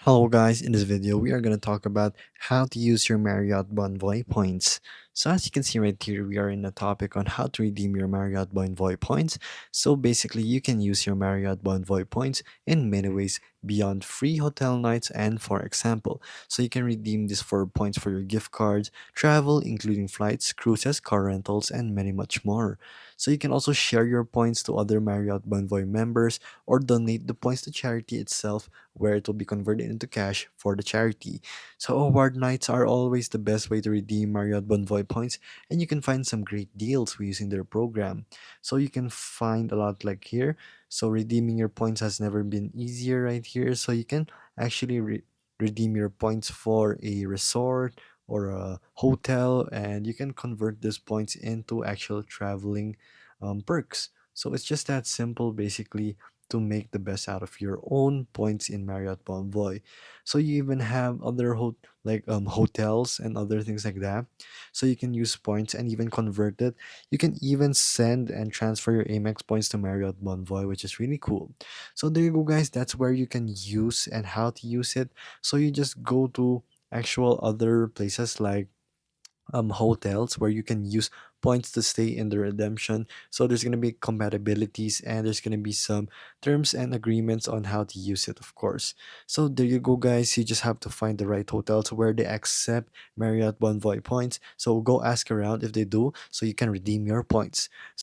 Hello guys, in this video we are going to talk about how to use your Marriott Bonvoy points. So as you can see right here, we are in a topic on how to redeem your Marriott Bonvoy points. So basically you can use your Marriott Bonvoy points in many ways beyond free hotel nights and for example. So you can redeem this for points for your gift cards, travel including flights, cruises, car rentals and many much more. So you can also share your points to other Marriott Bonvoy members or donate the points to charity itself where it will be converted into cash for the charity. So award nights are always the best way to redeem Marriott Bonvoy points, and you can find some great deals using their program. So you can find a lot like here. So redeeming your points has never been easier right here. So you can actually redeem your points for a resort or a hotel, and you can convert these points into actual traveling perks. So it's just that simple, basically, to make the best out of your own points in Marriott Bonvoy. So you even have other hotels and other things like that. So you can use points and even convert it. You can even send and transfer your Amex points to Marriott Bonvoy, which is really cool. So there you go, guys. That's where you can use and how to use it. So you just go to actual other places like hotels where you can use points to stay in the redemption. So there's going to be compatibilities and there's going to be some terms and agreements on how to use it, of course. So there you go, guys. You just have to find the right hotels where they accept Marriott Bonvoy points. So go ask around if they do so you can redeem your points.